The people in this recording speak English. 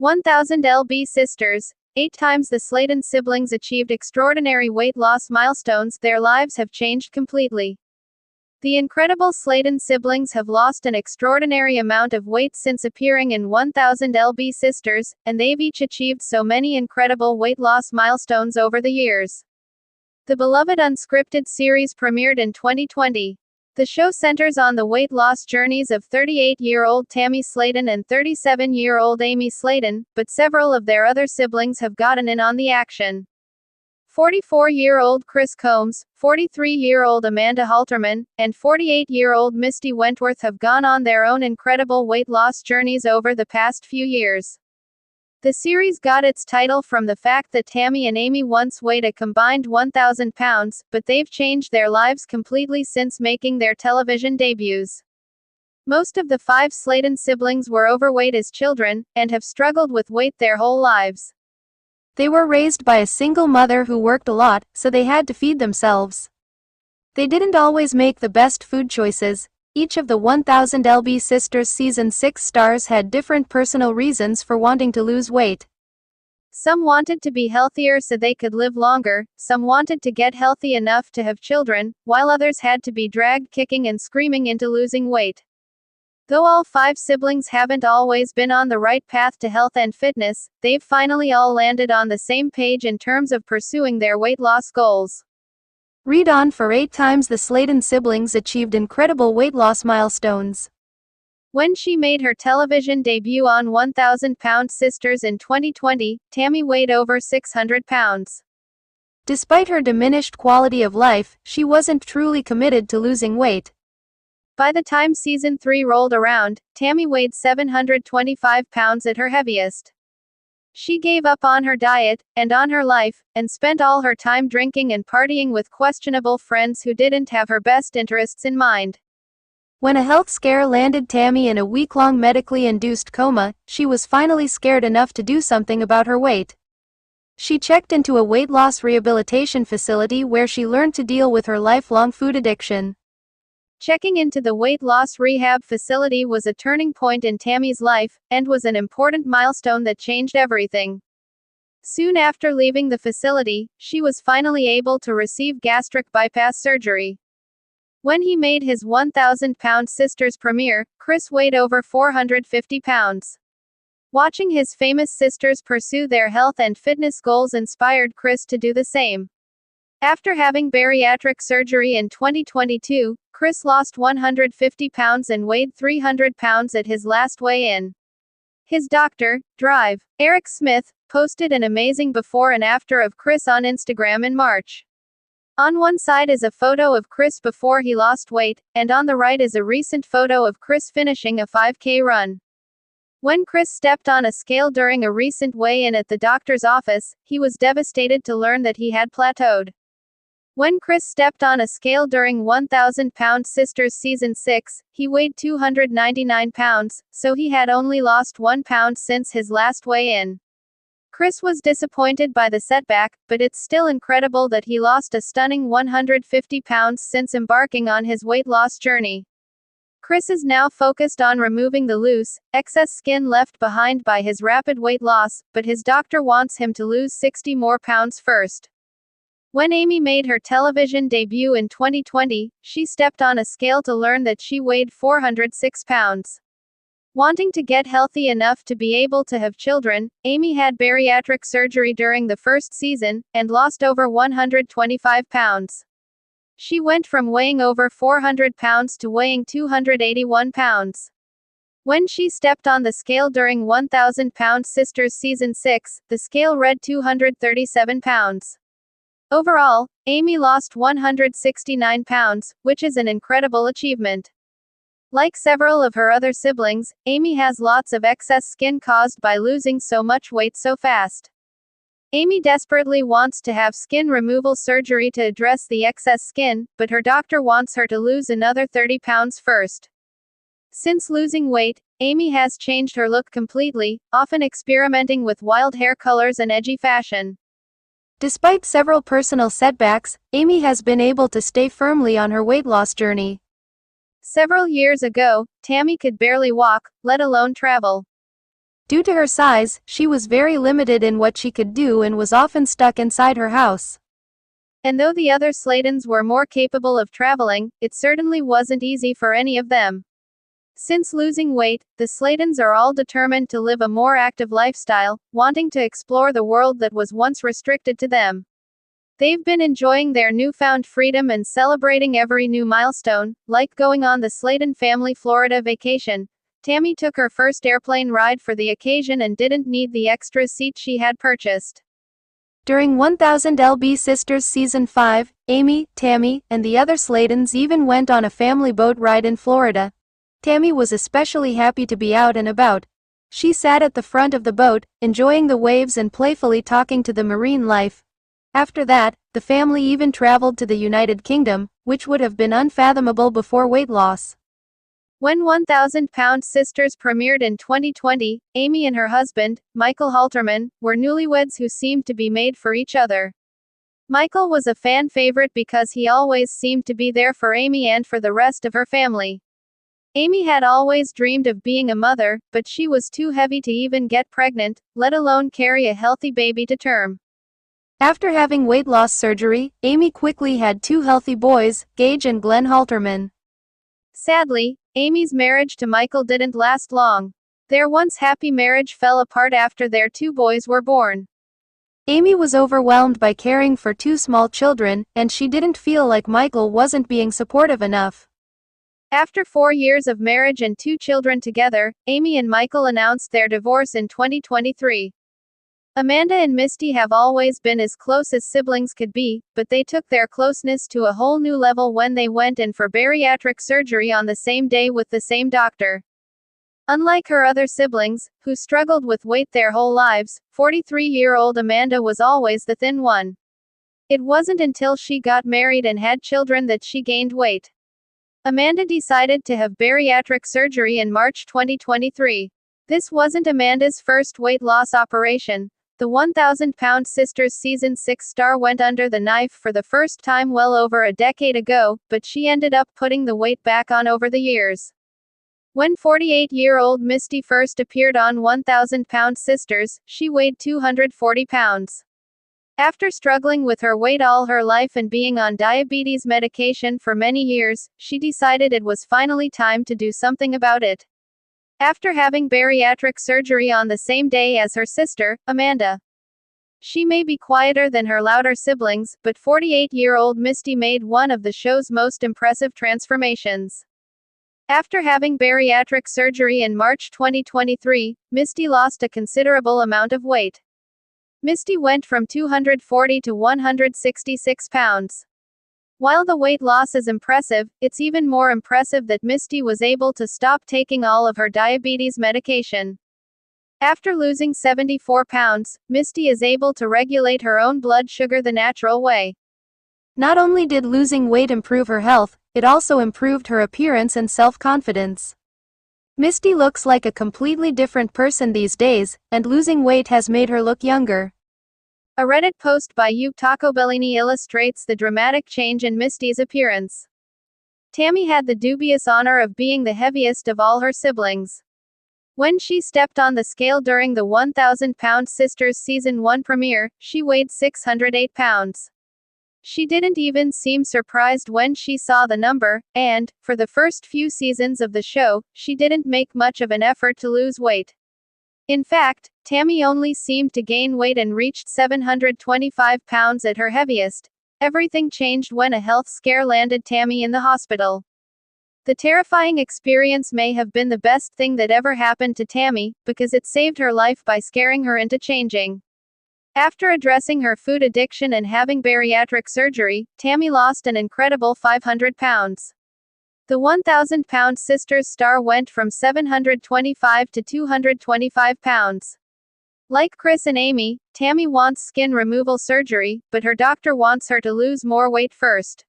1000 lb sisters. 8 times the Slaton siblings achieved extraordinary weight loss milestones. Their lives have changed completely. The incredible Slaton siblings have lost an extraordinary amount of weight since appearing in 1000 lb sisters, and they've each achieved so many incredible weight loss milestones over the years. The beloved unscripted series premiered in 2020. The show centers on the weight loss journeys of 38-year-old Tammy Slaton and 37-year-old Amy Slaton, but several of their other siblings have gotten in on the action. 44-year-old Chris Combs, 43-year-old Amanda Halterman, and 48-year-old Misty Wentworth have gone on their own incredible weight loss journeys over the past few years. The series got its title from the fact that Tammy and Amy once weighed a combined 1,000 pounds, but they've changed their lives completely since making their television debuts. Most of the 5 Slaton siblings were overweight as children, and have struggled with weight their whole lives. They were raised by a single mother who worked a lot, so they had to feed themselves. They didn't always make the best food choices. Each of the 1000 lb sisters season 6 stars had different personal reasons for wanting to lose weight. Some wanted to be healthier so they could live longer, some wanted to get healthy enough to have children, while others had to be dragged kicking and screaming into losing weight. Though all 5 siblings haven't always been on the right path to health and fitness, they've finally all landed on the same page in terms of pursuing their weight loss goals. Read on for 8 times the Slaton siblings achieved incredible weight loss milestones. When she made her television debut on 1000 Pound Sisters in 2020, Tammy weighed over 600 pounds. Despite her diminished quality of life, she wasn't truly committed to losing weight. By the time season 3 rolled around, Tammy weighed 725 pounds at her heaviest. She gave up on her diet, and on her life, and spent all her time drinking and partying with questionable friends who didn't have her best interests in mind. When a health scare landed Tammy in a week-long medically induced coma, she was finally scared enough to do something about her weight. She checked into a weight loss rehabilitation facility where she learned to deal with her lifelong food addiction. Checking into the weight loss rehab facility was a turning point in Tammy's life, and was an important milestone that changed everything. Soon after leaving the facility, she was finally able to receive gastric bypass surgery. When he made his 1000 Pound Sisters premiere, Chris weighed over 450 pounds. Watching his famous sisters pursue their health and fitness goals inspired Chris to do the same. After having bariatric surgery in 2022, Chris lost 150 pounds and weighed 300 pounds at his last weigh-in. His doctor, Drive, Eric Smith, posted an amazing before and after of Chris on Instagram in March. On one side is a photo of Chris before he lost weight, and on the right is a recent photo of Chris finishing a 5K run. When Chris stepped on a scale during a recent weigh-in at the doctor's office, he was devastated to learn that he had plateaued. When Chris stepped on a scale during 1000 Pound Sisters Season 6, he weighed 299 pounds, so he had only lost 1 pound since his last weigh-in. Chris was disappointed by the setback, but it's still incredible that he lost a stunning 150 pounds since embarking on his weight loss journey. Chris is now focused on removing the loose, excess skin left behind by his rapid weight loss, but his doctor wants him to lose 60 more pounds first. When Amy made her television debut in 2020, she stepped on a scale to learn that she weighed 406 pounds. Wanting to get healthy enough to be able to have children, Amy had bariatric surgery during the first season, and lost over 125 pounds. She went from weighing over 400 pounds to weighing 281 pounds. When she stepped on the scale during 1000 Pound Sisters Season 6, the scale read 237 pounds. Overall, Amy lost 169 pounds, which is an incredible achievement. Like several of her other siblings, Amy has lots of excess skin caused by losing so much weight so fast. Amy desperately wants to have skin removal surgery to address the excess skin, but her doctor wants her to lose another 30 pounds first. Since losing weight, Amy has changed her look completely, often experimenting with wild hair colors and edgy fashion. Despite several personal setbacks, Amy has been able to stay firmly on her weight loss journey. Several years ago, Tammy could barely walk, let alone travel. Due to her size, she was very limited in what she could do and was often stuck inside her house. And though the other Slatons were more capable of traveling, it certainly wasn't easy for any of them. Since losing weight, the Slatons are all determined to live a more active lifestyle, wanting to explore the world that was once restricted to them. They've been enjoying their newfound freedom and celebrating every new milestone, like going on the Slaton family Florida vacation. Tammy took her first airplane ride for the occasion and didn't need the extra seat she had purchased. During 1000 LB Sisters Season 5, Amy, Tammy, and the other Slatons even went on a family boat ride in Florida. Tammy was especially happy to be out and about. She sat at the front of the boat, enjoying the waves and playfully talking to the marine life. After that, the family even traveled to the United Kingdom, which would have been unfathomable before weight loss. When 1000-Pound Sisters premiered in 2020, Amy and her husband, Michael Halterman, were newlyweds who seemed to be made for each other. Michael was a fan favorite because he always seemed to be there for Amy and for the rest of her family. Amy had always dreamed of being a mother, but she was too heavy to even get pregnant, let alone carry a healthy baby to term. After having weight loss surgery, Amy quickly had two healthy boys, Gage and Glenn Halterman. Sadly, Amy's marriage to Michael didn't last long. Their once happy marriage fell apart after their two boys were born. Amy was overwhelmed by caring for two small children, and she didn't feel like Michael wasn't being supportive enough. After 4 years of marriage and 2 children together, Amy and Michael announced their divorce in 2023. Amanda and Misty have always been as close as siblings could be, but they took their closeness to a whole new level when they went in for bariatric surgery on the same day with the same doctor. Unlike her other siblings, who struggled with weight their whole lives, 43-year-old Amanda was always the thin one. It wasn't until she got married and had children that she gained weight. Amanda decided to have bariatric surgery in March 2023. This wasn't Amanda's first weight loss operation. The 1000-Pound Sisters Season 6 star went under the knife for the first time well over a decade ago, but she ended up putting the weight back on over the years. When 48-year-old Misty first appeared on 1000-Pound Sisters, she weighed 240 pounds. After struggling with her weight all her life and being on diabetes medication for many years, she decided it was finally time to do something about it. After having bariatric surgery on the same day as her sister, Amanda. She may be quieter than her louder siblings, but 48-year-old Misty made one of the show's most impressive transformations. After having bariatric surgery in March 2023, Misty lost a considerable amount of weight. Misty went from 240 to 166 pounds. While the weight loss is impressive, it's even more impressive that Misty was able to stop taking all of her diabetes medication. After losing 74 pounds, Misty is able to regulate her own blood sugar the natural way. Not only did losing weight improve her health, it also improved her appearance and self-confidence. Misty looks like a completely different person these days, and losing weight has made her look younger. A Reddit post by Taco Bellini illustrates the dramatic change in Misty's appearance. Tammy had the dubious honor of being the heaviest of all her siblings. When she stepped on the scale during the 1000-Pound Sisters Season 1 premiere, she weighed 608 pounds. She didn't even seem surprised when she saw the number, and, for the first few seasons of the show, she didn't make much of an effort to lose weight. In fact, Tammy only seemed to gain weight and reached 725 pounds at her heaviest. Everything changed when a health scare landed Tammy in the hospital. The terrifying experience may have been the best thing that ever happened to Tammy, because it saved her life by scaring her into changing. After addressing her food addiction and having bariatric surgery, Tammy lost an incredible 500 pounds. The 1000-Pound Sisters star went from 725 to 225 pounds. Like Chris and Amy, Tammy wants skin removal surgery, but her doctor wants her to lose more weight first.